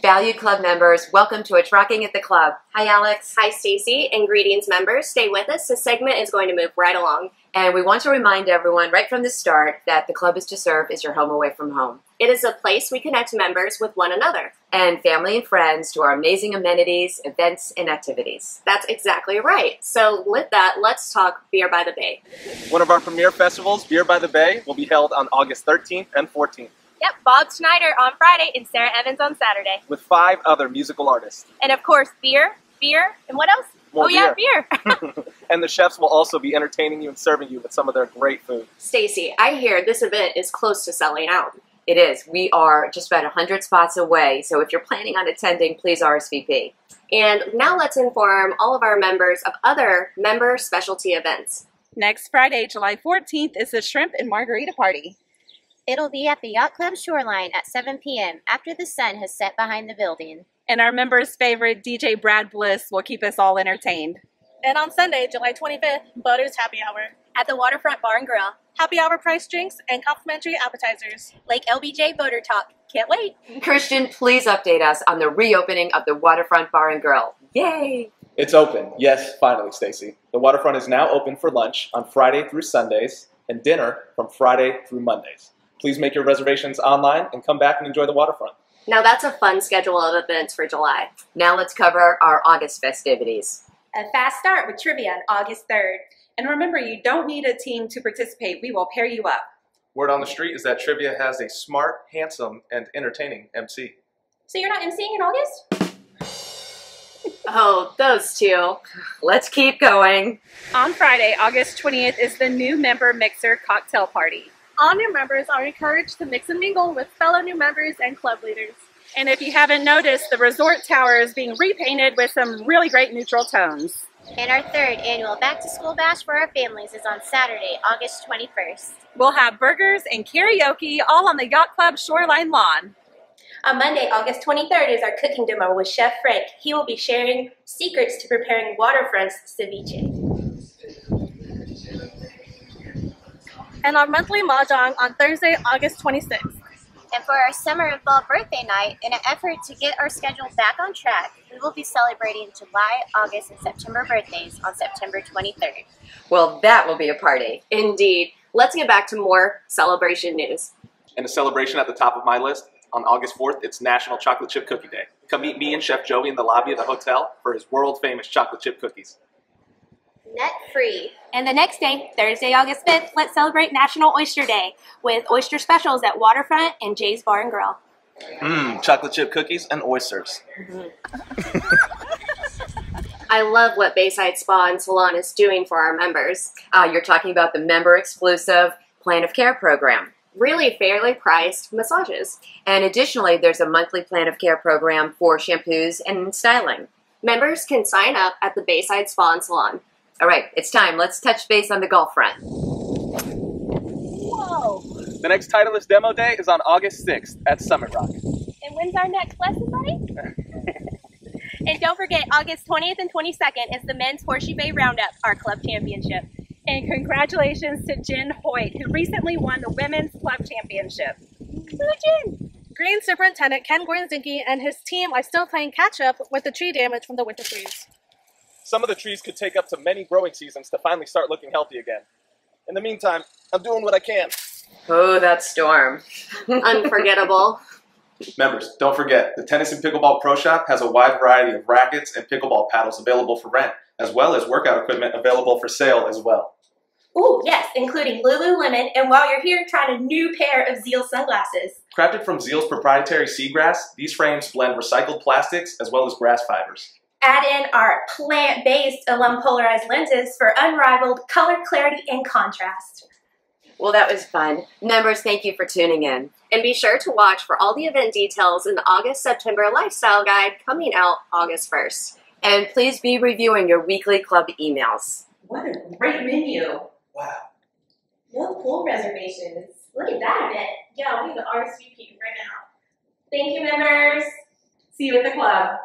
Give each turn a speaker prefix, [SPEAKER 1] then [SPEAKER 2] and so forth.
[SPEAKER 1] Valued club members, welcome to It's Rocking at the Club. Hi, Alex.
[SPEAKER 2] Hi, Stacy. And greetings, members. Stay with us. This segment is going to move right along.
[SPEAKER 1] And we want to remind everyone right from the start that the club is to serve as your home away from home.
[SPEAKER 2] It is a place we connect members with one another.
[SPEAKER 1] And family and friends to our amazing amenities, events, and activities.
[SPEAKER 2] That's exactly right. So with that, let's talk Beer by the Bay.
[SPEAKER 3] One of our premier festivals, Beer by the Bay, will be held on August 13th and 14th.
[SPEAKER 4] Yep, Bob Schneider on Friday and Sarah Evans on Saturday.
[SPEAKER 3] With 5 other musical artists.
[SPEAKER 4] And of course, beer, and what else?
[SPEAKER 3] More
[SPEAKER 4] beer.
[SPEAKER 3] And the chefs will also be entertaining you and serving you with some of their great food.
[SPEAKER 2] Stacy, I hear this event is close to selling out.
[SPEAKER 1] It is. We are just about 100 spots away, so if you're planning on attending, please RSVP.
[SPEAKER 2] And now let's inform all of our members of other member specialty events.
[SPEAKER 5] Next Friday, July 14th, is the Shrimp and Margarita Party.
[SPEAKER 6] It'll be at the Yacht Club Shoreline at 7 p.m. after the sun has set behind the building.
[SPEAKER 5] And our members' favorite DJ Brad Bliss will keep us all entertained.
[SPEAKER 7] And on Sunday, July 25th, Boaters Happy Hour.
[SPEAKER 4] At the Waterfront Bar and Grill.
[SPEAKER 7] Happy hour price drinks and complimentary appetizers.
[SPEAKER 4] Lake LBJ Boater Talk. Can't wait.
[SPEAKER 1] Christian, please update us on the reopening of the Waterfront Bar and Grill. Yay!
[SPEAKER 3] It's open. Yes, finally, Stacy. The Waterfront is now open for lunch on Friday through Sundays and dinner from Friday through Mondays. Please make your reservations online and come back and enjoy the Waterfront.
[SPEAKER 2] Now that's a fun schedule of events for July.
[SPEAKER 1] Now let's cover our August festivities.
[SPEAKER 4] A fast start with trivia on August 3rd.
[SPEAKER 5] And remember, you don't need a team to participate. We will pair you up.
[SPEAKER 3] Word on the street is that trivia has a smart, handsome, and entertaining MC.
[SPEAKER 4] So you're not emceeing in August?
[SPEAKER 2] Oh, those two.
[SPEAKER 1] Let's keep going.
[SPEAKER 5] On Friday, August 20th, is the new member mixer cocktail party.
[SPEAKER 7] All new members are encouraged to mix and mingle with fellow new members and club leaders.
[SPEAKER 5] And if you haven't noticed, the resort tower is being repainted with some really great neutral tones.
[SPEAKER 6] And our third annual Back to School Bash for our families is on Saturday, August 21st.
[SPEAKER 5] We'll have burgers and karaoke all on the Yacht Club Shoreline lawn.
[SPEAKER 4] On Monday, August 23rd is our cooking demo with Chef Frank. He will be sharing secrets to preparing Waterfront's ceviche.
[SPEAKER 7] And our monthly Mahjong on Thursday, August 26th.
[SPEAKER 6] And for our Summer of Fall birthday night, in an effort to get our schedule back on track, we will be celebrating July, August, and September birthdays on September 23rd.
[SPEAKER 1] Well, that will be a party.
[SPEAKER 2] Indeed. Let's get back to more celebration news.
[SPEAKER 3] And a celebration at the top of my list, on August 4th, it's National Chocolate Chip Cookie Day. Come meet me and Chef Joey in the lobby of the hotel for his world-famous chocolate chip cookies.
[SPEAKER 6] Net free.
[SPEAKER 4] And the next day, Thursday, August 5th, let's celebrate National Oyster Day with oyster specials at Waterfront and Jay's Bar and Grill.
[SPEAKER 3] Chocolate chip cookies and oysters.
[SPEAKER 2] I love what Bayside Spa and Salon is doing for our members.
[SPEAKER 1] You're talking about the member-exclusive Plan of Care program.
[SPEAKER 2] Really fairly priced massages.
[SPEAKER 1] And additionally, there's a monthly Plan of Care program for shampoos and styling.
[SPEAKER 2] Members can sign up at the Bayside Spa and Salon.
[SPEAKER 1] All right, it's time. Let's touch base on the golf front.
[SPEAKER 4] Whoa!
[SPEAKER 3] The next Titleist demo day is on August 6th at Summit Rock.
[SPEAKER 4] And when's our next lesson, buddy? And don't forget, August 20th and 22nd is the Men's Horseshoe Bay Roundup, our club championship.
[SPEAKER 5] And congratulations to Jen Hoyt, who recently won the Women's Club Championship.
[SPEAKER 4] Woo, Jen!
[SPEAKER 7] Green Superintendent Ken Gornzinski and his team are still playing catch-up with the tree damage from the winter freeze.
[SPEAKER 3] Some of the trees could take up to many growing seasons to finally start looking healthy again. In the meantime, I'm doing what I can.
[SPEAKER 1] Oh, that storm.
[SPEAKER 2] Unforgettable.
[SPEAKER 3] Members, don't forget, the Tennis and Pickleball Pro Shop has a wide variety of rackets and pickleball paddles available for rent, as well as workout equipment available for sale as well.
[SPEAKER 4] Ooh, yes, including Lululemon, and while you're here, try a new pair of Zeal sunglasses.
[SPEAKER 3] Crafted from Zeal's proprietary seagrass, these frames blend recycled plastics as well as grass fibers.
[SPEAKER 4] Add in our plant-based alum polarized lenses for unrivaled color clarity and contrast.
[SPEAKER 1] Well, that was fun. Members, thank you for tuning in.
[SPEAKER 2] And be sure to watch for all the event details in the August-September Lifestyle Guide coming out August 1st.
[SPEAKER 1] And please be reviewing your weekly club emails.
[SPEAKER 4] What a great menu.
[SPEAKER 3] Wow.
[SPEAKER 4] No pool reservations. Look at that event. Yeah, we need to RSVP right now. Thank you, members. See you at the club.